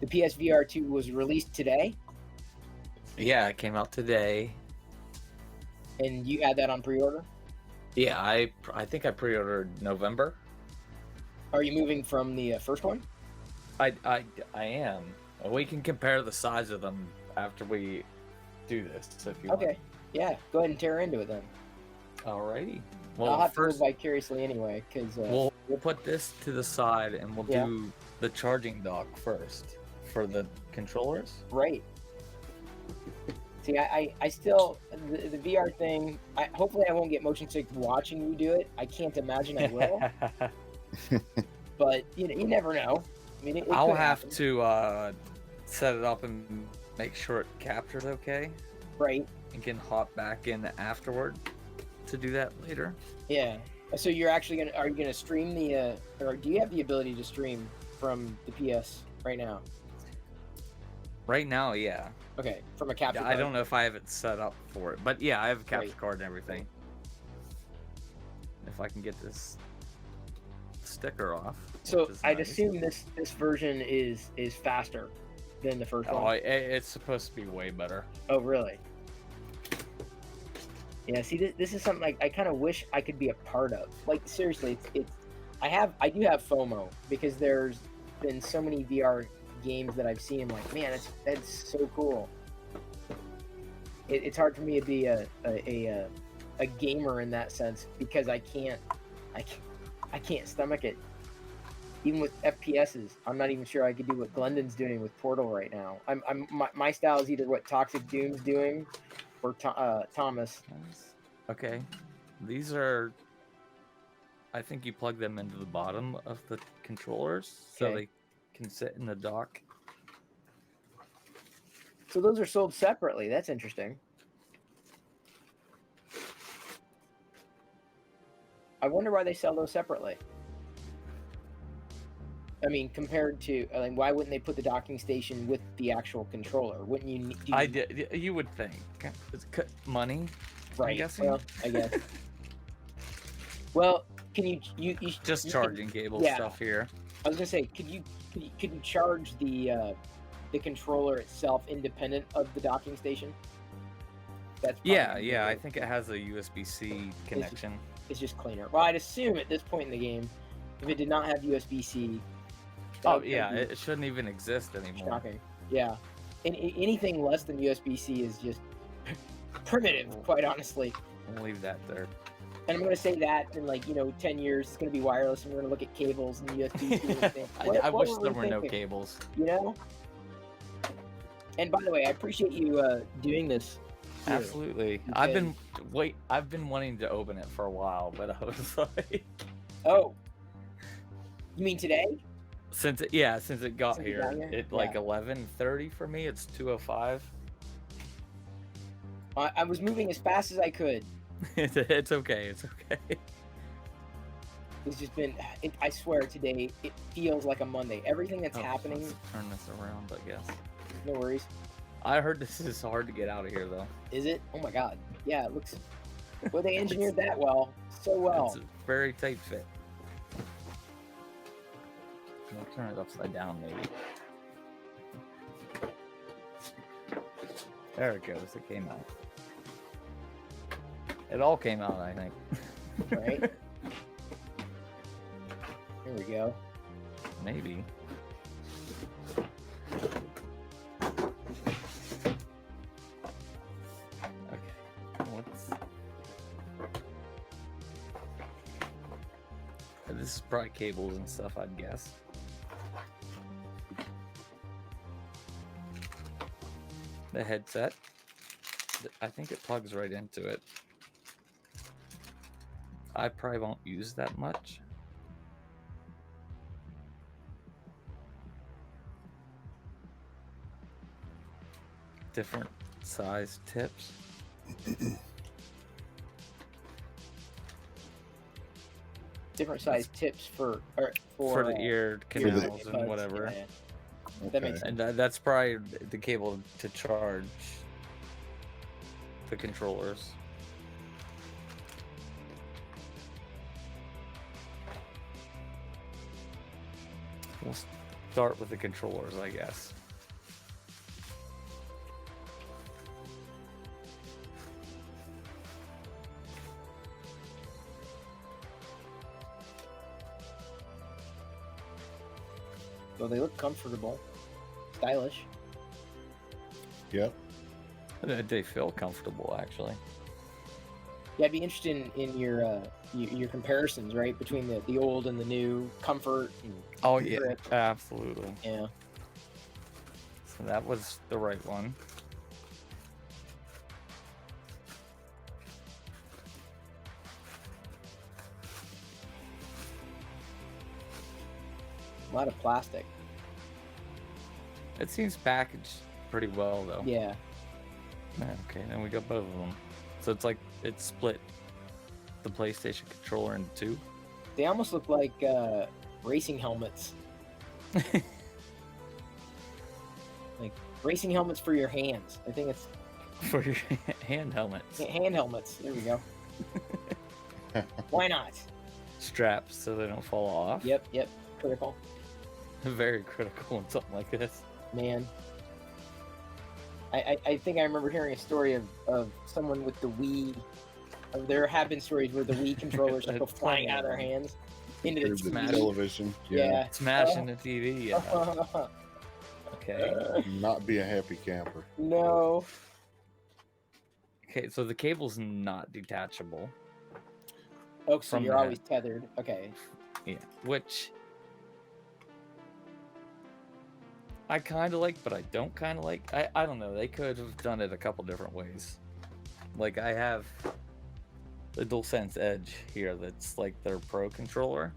The PSVR 2 was released today, Yeah, it came out today. and you had that on pre-order. Yeah, I think I pre-ordered November. Are you moving from the first one? I am. We can compare the size of them after we do this, if you Okay. want. Yeah, go ahead and tear into it then. Alrighty. I'll Well, have first to live vicariously anyway, because we'll put this to the side and we'll Yeah. do the charging dock first for the controllers. right. See, I still the VR thing. Hopefully, I won't get motion sick watching you do it. I can't imagine I will, but you never know. I mean, it I'll could have happen. to set it up and make sure it captures okay, Right. and can hop back in afterward to do that later. Yeah. So you're actually are you gonna stream the or do you have the ability to stream from the PS right now? Right now, yeah. Okay, from a capture I card. don't know if I have it set up for it, but yeah, I have a capture Right. card and everything. If I can get this sticker off. So which is I'd nice. assume this version is faster than the first Oh, one. it's supposed to be way better. Oh, really? Yeah. See, this is something I kind of wish I could be a part of. Like seriously, it's I do have FOMO because there's been so many VR games that I've seen. I'm like, man, that's so cool. It's hard for me to be a gamer in that sense because I can't stomach it. Even with FPSs, I'm not even sure I could do what Glendon's doing with Portal right now. My style is either what Toxic Doom's doing or Thomas. Okay, these are. I think you plug them into the bottom of the controllers so Okay. they can sit in the dock. So those are sold separately. That's interesting. I wonder why they sell those separately. I mean, compared to, like, why wouldn't they put the docking station with the actual controller? Wouldn't you? You would think it's money. Right. I'm guessing. Well, I guess. Well, can you Just you charging cable yeah. stuff here. I was gonna say, could you charge the controller itself independent of the docking station? That's probably Yeah. I think it has a USB-C connection. It's just cleaner. Well, I'd assume at this point in the game, if it did not have USB-C. Oh yeah, it shouldn't even exist anymore. Shocking. Yeah. And anything less than USB-C is just primitive, quite honestly. We'll leave that there. And I'm going to say that in 10 years, it's going to be wireless, and we're going to look at cables and USB-C and think, I wish were there we were no thinking? cables. You know? And by the way, I appreciate you doing this. here. Absolutely. I've been wanting to open it for a while, but I was like, Oh. You mean today? since it got Since it here, got here? it like 11:30 for me. It's 2:05. I was moving as fast as I could. It's okay. It's okay. It's just been, I swear today, it feels like a Monday. Everything that's happening, Let's turn this around, I guess. no worries. I heard this is hard to get out of here, though. Is it? Oh my God. Yeah, it looks, well, they engineered that well. So well. It's a very tight fit. I'll turn it upside down, maybe. There it goes. It came out. It all came out, I think. Right? Here we go. Maybe. Okay. This is probably cables and stuff, I'd guess. The headset. I think it plugs right into it. I probably won't use that much. Different size tips. Different size tips for the ear canals and buds, whatever. yeah. That makes sense. And that's probably the cable to charge the controllers. start with the controllers, I guess. So they look comfortable, stylish. Yep. They feel comfortable, actually. Yeah, I'd be interested in your comparisons, right, between the old and the new comfort. And Oh, yeah, grip. absolutely. Yeah. So that was the right one. A lot of plastic. It seems packaged pretty well, though. Yeah. Okay, then we got both of them. So it's like it split the PlayStation controller into two. They almost look like racing helmets. Like racing helmets for your hands. I think it's For your hand helmets. hand helmets. There we go. Why not? Straps so they don't fall off. Yep. Critical. Very critical in something like this. Man. I think I remember hearing a story of someone with the Wii. There have been stories where the Wii controllers just go flying out of their hands into the Through the TV. television. Yeah. Smashing the TV. Yeah. Okay. Not be a happy camper. No. Okay, so the cable's not detachable. Oh, so From you're the- always tethered. Okay. Yeah. Which I kind of like, but I don't kind of like. I don't know. They could have done it a couple different ways. Like I have the DualSense Edge here that's like their Pro controller.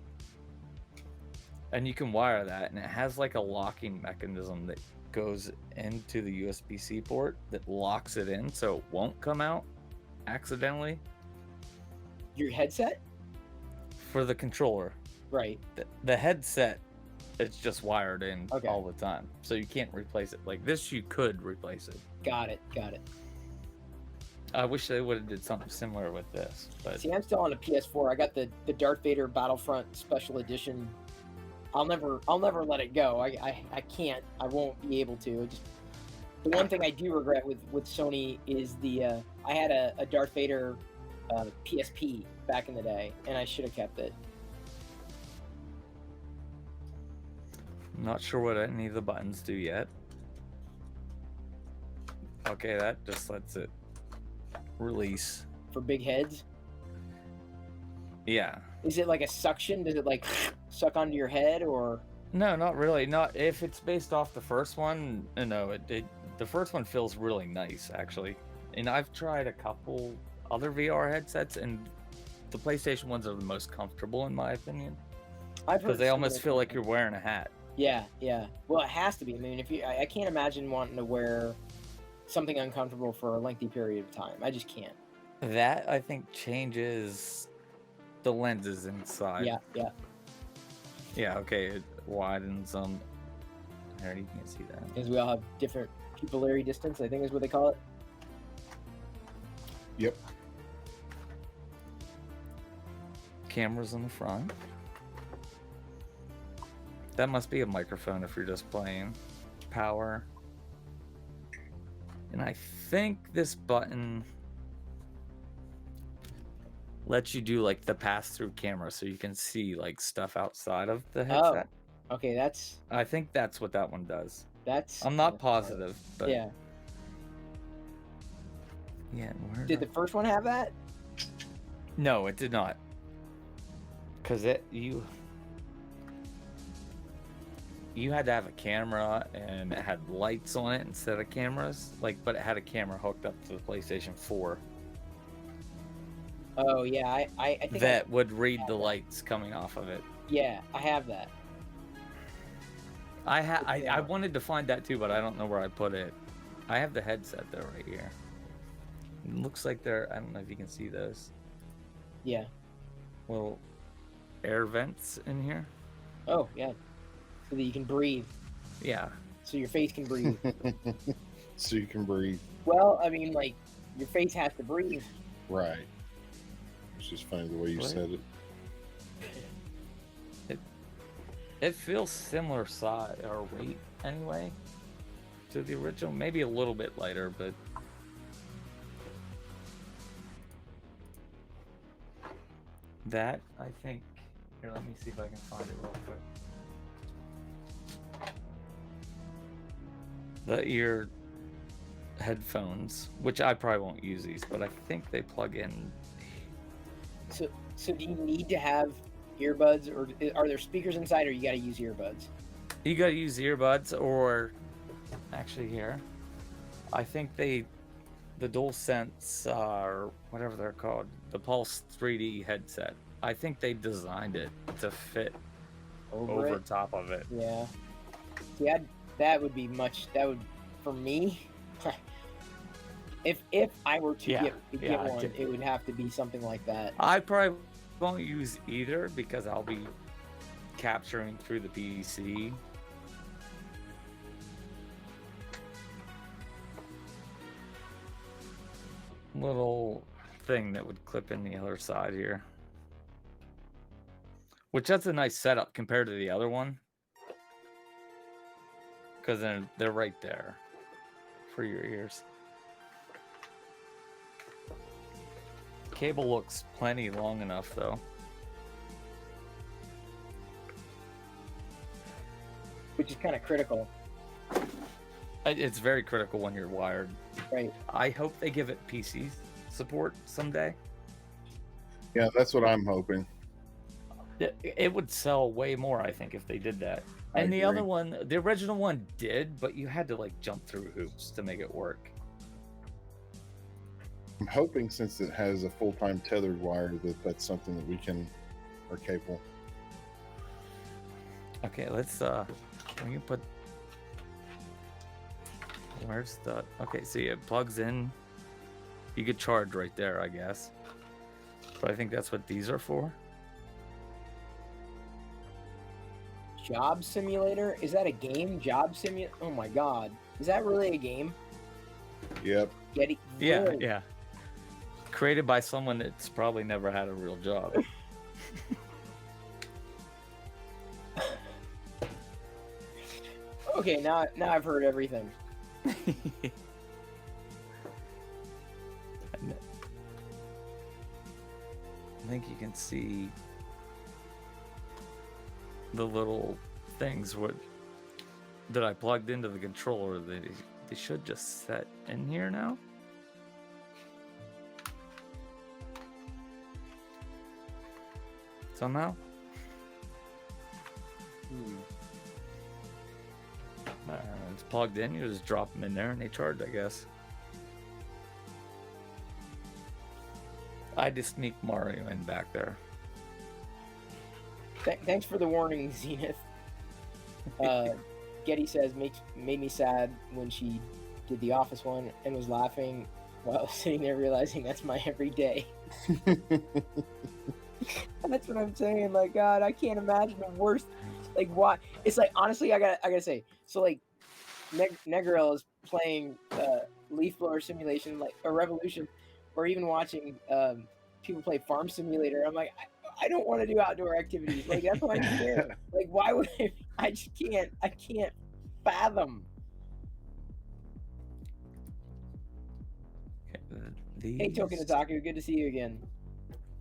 And you can wire that, and it has like a locking mechanism that goes into the USB-C port that locks it in so it won't come out accidentally Your headset? for the controller. Right. The headset, it's just wired in Okay. all the time, so you can't replace it. Like this, you could replace it. Got it. I wish they would have did something similar with this, but See, I'm still on a PS4. I got the Darth Vader Battlefront Special Edition. I'll never let it go. I can't. I won't be able to. The one thing I do regret with Sony is I had a Darth Vader PSP back in the day, and I should have kept it. I'm not sure what any of the buttons do yet. Okay, that just lets it release. For big heads. Yeah. Is it like a suction? Does it like suck onto your head, or? No, not really. Not if it's based off the first one. No, the first one feels really nice actually. And I've tried a couple other VR headsets, and the PlayStation ones are the most comfortable in my opinion, I've heard because they almost similar feel like things. you're wearing a hat. Yeah. Well, it has to be. I mean, I can't imagine wanting to wear something uncomfortable for a lengthy period of time. I just can't. That I think changes the lenses inside. Yeah. Yeah. Okay. It widens them. There, you can't see that. Because we all have different pupillary distance, I think is what they call it. Yep. Cameras in the front. That must be a microphone if you're just playing. Power. And I think this button lets you do like the pass-through camera so you can see like stuff outside of the headset. Okay, that's I think that's what that one does. I'm kinda not positive, but yeah. Yeah. Where Did the first one have that? No, it did not. Cause you had to have a camera and it had lights on it instead of cameras. But it had a camera hooked up to the PlayStation 4 Oh yeah, I think that would read the lights coming off of it. yeah, I have that. I wanted to find that too, but I don't know where I put it. I have the headset though right here. It looks like I don't know if you can see those Yeah. little air vents in here. Oh yeah. So that you can breathe. Yeah. So your face can breathe. So you can breathe. Well, I mean, like your face has to breathe. Right. It's just funny the way you What? said it. It feels similar size or weight anyway to the original. Maybe a little bit lighter, but that I think. Here, let me see if I can find it real quick. The ear headphones, which I probably won't use these, but I think they plug in. So do you need to have earbuds, or are there speakers inside, or you got to use earbuds? You gotta use earbuds, or actually here, I think the DualSense or whatever they're called, the Pulse 3D headset. I think they designed it to fit over top of it. Yeah. See, that would be much. That would, for me, if I were to get one, it would have to be something like that. I probably won't use either because I'll be capturing through the PC. Little thing that would clip in the other side here, which that's a nice setup compared to the other one, because then they're right there for your ears. Cable looks plenty long enough though. Which is kind of critical. It's very critical when you're wired. Right. I hope they give it PC support someday. Yeah, that's what I'm hoping. It would sell way more, I think, if they did that. And the other one, the original one did, but you had to like jump through hoops to make it work. I'm hoping, since it has a full-time tethered wire, that's something that we are capable. Okay, let's can you put, where's the, okay, see, it plugs in. You could charge right there, I guess. But I think that's what these are for. Job Simulator? Is that a game? Job Simulator? Oh my god. Is that really a game? Yep. Really? Yeah. Created by someone that's probably never had a real job. Okay, now I've heard everything. I think you can see the little things that I plugged into the controller. They should just set in here now. Somehow. It's plugged in. You just drop them in there and they charge, I guess. I just sneak Mario in back there. Thanks for the warning, Zenith. Getty says made me sad when she did the Office one and was laughing while sitting there realizing that's my everyday. That's what I'm saying. Like, God, I can't imagine the worst. Like, why? It's like, honestly, I gotta say. So like, Negril is playing Leaf Blower Simulation, like a Revolution, or even watching people play Farm Simulator. I'm like, I don't want to do outdoor activities. Like, that's why I'm here. Like, why would I just can't. I can't fathom. Hey, Token Otaku, good to see you again.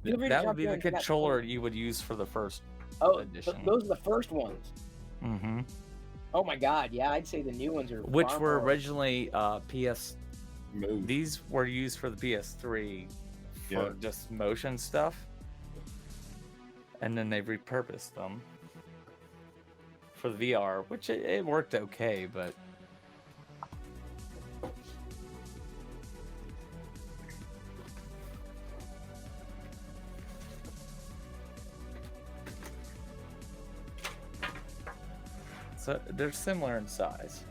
That would be the controller you would use for the first edition. Those are the first ones. Mm-hmm. Oh my god, yeah, I'd say the new ones are. Which were originally PS. Move. These were used for the PS3 for just motion stuff, and then they repurposed them for the VR, which it worked okay, but. So they're similar in size.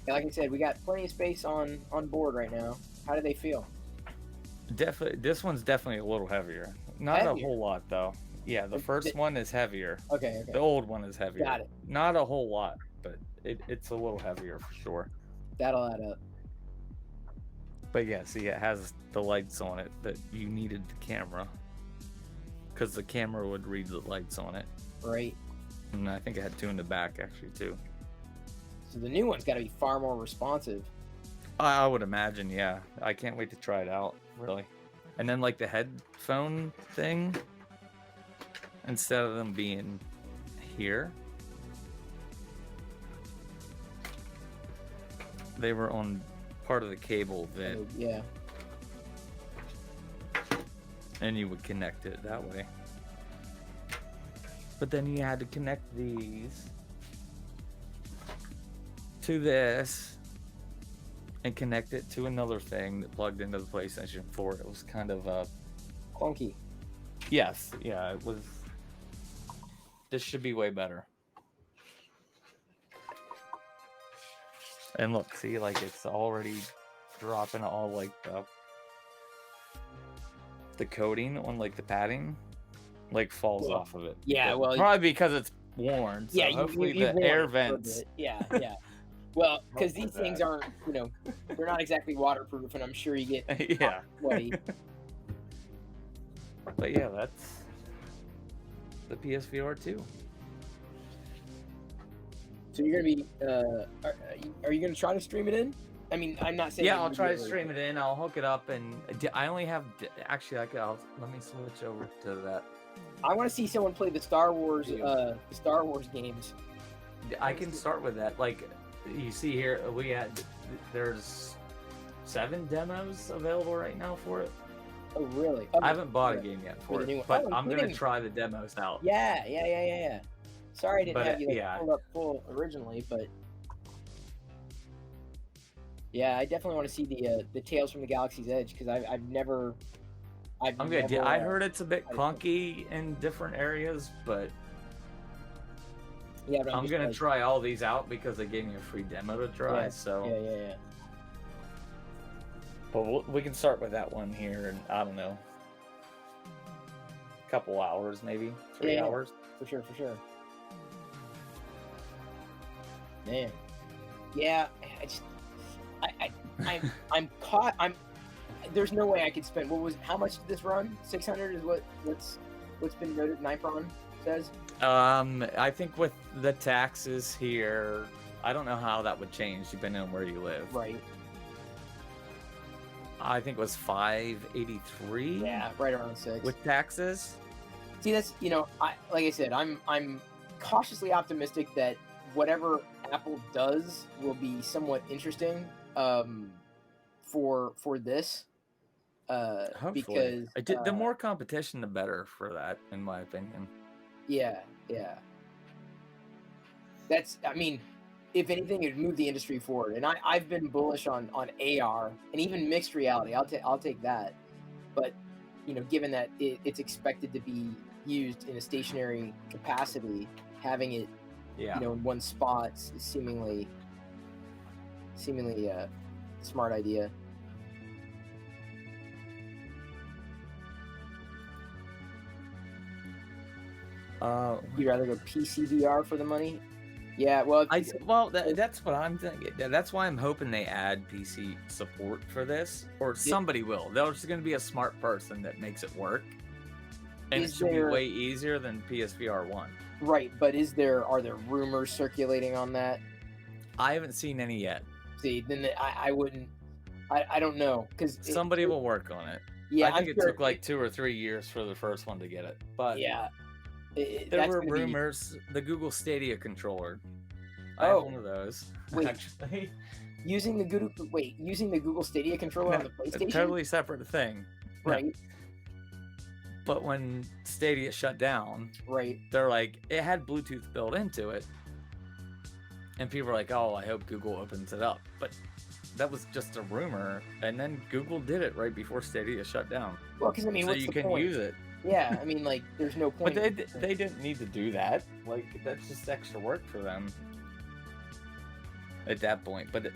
Like I said, we got plenty of space on board right now. How do they feel? Definitely, this one's definitely a little heavier. Not a whole lot though. Yeah, the first one is heavier. Okay. The old one is heavier. Got it. Not a whole lot, but it's a little heavier for sure. That'll add up. But yeah, see, it has the lights on it that you needed the camera. because the camera would read the lights on it. Right. And I think it had 2 in the back actually too. So the new one's got to be far more responsive. I would imagine, yeah. I can't wait to try it out, really. And then like the headphone thing, instead of them being here, they were on part of the cable that, Yeah. and you would connect it that way. But then you had to connect these to this and connect it to another thing that plugged into the PlayStation 4. It was kind of Clunky. yes, yeah, it was. This should be way better. And look, see, like it's already dropping all like the coating on like the padding, like falls off of it. Yeah, well, probably because it's worn. So yeah, hopefully you the air vents. Yeah, yeah. Well, because Hopefully these things that. aren't, they're not exactly waterproof, and I'm sure you get Yeah. sweaty. But yeah, that's the PSVR 2. So you're gonna be, are you gonna try to stream it in? I mean, I'm not saying. Yeah, I'll try to stream it in. I'll hook it up, and I only have actually. Let me switch over to that. I want to see someone play the Star Wars games. I can start with that. Like you see here, there's 7 demos available right now for it. Oh, really? I haven't bought a game yet for the new it, one. but Oh, I'm gonna including- try the demos out. Yeah. Sorry I didn't But, have you yeah. pulled up full originally, but yeah, I definitely want to see the Tales from the Galaxy's Edge because I've never. I'm good. Yeah, I heard it's a bit I- clunky in different areas, but Yeah, but I'm just gonna like- try all these out because they gave me a free demo to try. Yeah, So, Yeah. but we can start with that one here, and I don't know, a couple hours, maybe 3 Yeah. hours. For sure. Man, yeah, I'm caught. There's no way I could spend. How much did this run? 600 is what's been noted. Nipron says. I think with the taxes here, I don't know how that would change depending on where you live. Right. I think it was 583. Yeah, right around 6. With taxes. See, that's like I said, I'm cautiously optimistic that whatever Apple does will be somewhat interesting for this. Hopefully. Because The more competition, the better for that, in my opinion. Yeah. I mean, if anything, it would move the industry forward. And I've been bullish on AR and even mixed reality. I'll take that. But given that it's expected to be used in a stationary capacity, having it in one spot is seemingly a smart idea. You'd rather go PCVR for the money? Yeah, well, that's what I'm thinking. That's why I'm hoping they add PC support for this, or somebody will. There's going to be a smart person that makes it work, and it should be way easier than PSVR 1. Right, but are there rumors circulating on that? I haven't seen any yet. See, then I wouldn't. I don't know because Somebody will work on it. Yeah, I think it took like 2 or 3 years for the first one to get it, but yeah. There were rumors. The Google Stadia controller. I have one of those. Wait. Actually, using the Google Stadia controller on the PlayStation. a totally separate thing. Right. Yeah. But when Stadia shut down, right, they're like, it had Bluetooth built into it, and people are like, "Oh, I hope Google opens it up." But that was just a rumor, and then Google did it right before Stadia shut down. Well, because so what's you the can point? use it. Yeah, I mean, like, there's no point. But they didn't need to do that. Like, that's just extra work for them at that point. But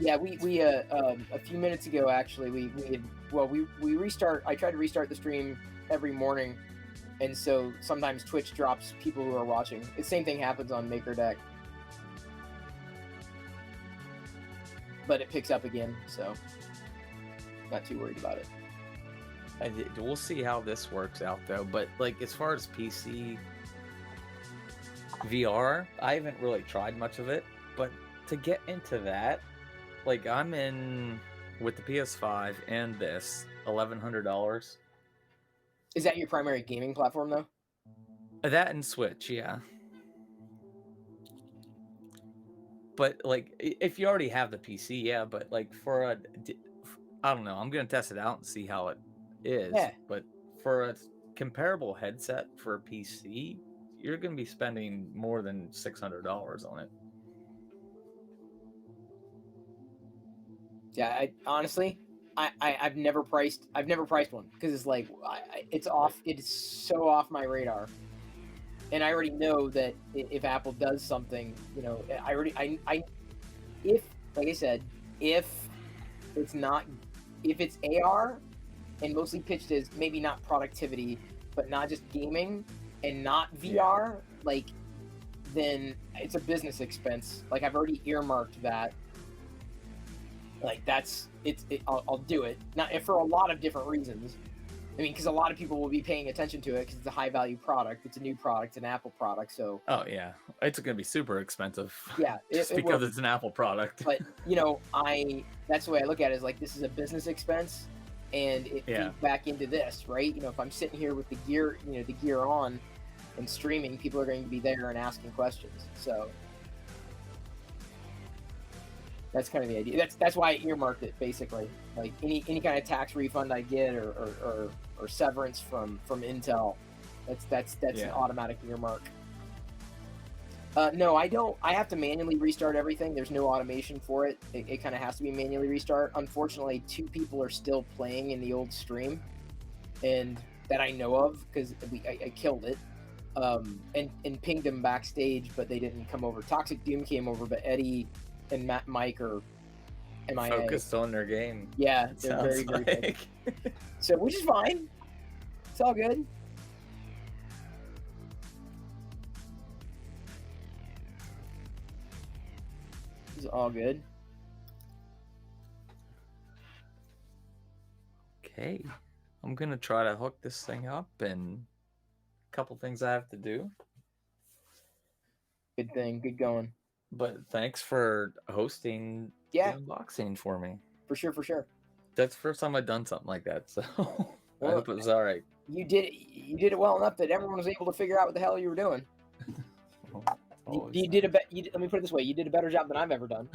yeah, we a few minutes ago actually we restart. I try to restart the stream every morning, and so sometimes Twitch drops people who are watching. The same thing happens on MakerDeck, but it picks up again, so not too worried about it. We'll see how this works out though. But like as far as PC VR, I haven't really tried much of it. But to get into that, like I'm in with the PS5 and this $1,100. Is that your primary gaming platform though? That and Switch, yeah. But like if you already have the PC, yeah. But like I don't know. I'm gonna test it out and see how it is. Yeah. But for a comparable headset for a PC, you're gonna be spending more than $600 on it. Yeah, I've never priced one because it's like it's off. It's so off my radar, and I already know that if Apple does something, you know, if like I said, if it's AR and mostly pitched as maybe not productivity, but not just gaming and not VR, like then it's a business expense. Like I've already earmarked that. Like I'll do it. Not for a lot of different reasons. I mean, because a lot of people will be paying attention to it because it's a high value product. It's a new product, an Apple product. So. Oh yeah, it's gonna be super expensive. Yeah, just because it's an Apple product. But you know, that's the way I look at it. Is like this is a business expense, and it feeds back into this, right? You know, if I'm sitting here with the gear, the gear on, and streaming, people are going to be there and asking questions. So. That's kind of the idea. That's why I earmarked it basically. Like any kind of tax refund I get or severance from Intel, that's an automatic earmark. No, I don't. I have to manually restart everything. There's no automation for it. It kind of has to be manually restart. Unfortunately, 2 people are still playing in the old stream, and that I know of because I killed it. And pinged them backstage, but they didn't come over. Toxic Doom came over, but Eddie and Mike are MIA. Focused on their game. Yeah, they're very good. So, which is fine. It's all good. It's all good. Okay, I'm gonna try to hook this thing up, and a couple things I have to do. Good thing. Good going. But thanks for hosting the unboxing for me. For sure. That's the first time I've done something like that, so I hope it was all right. You did it well enough that everyone was able to figure out what the hell you were doing. Let me put it this way: you did a better job than I've ever done.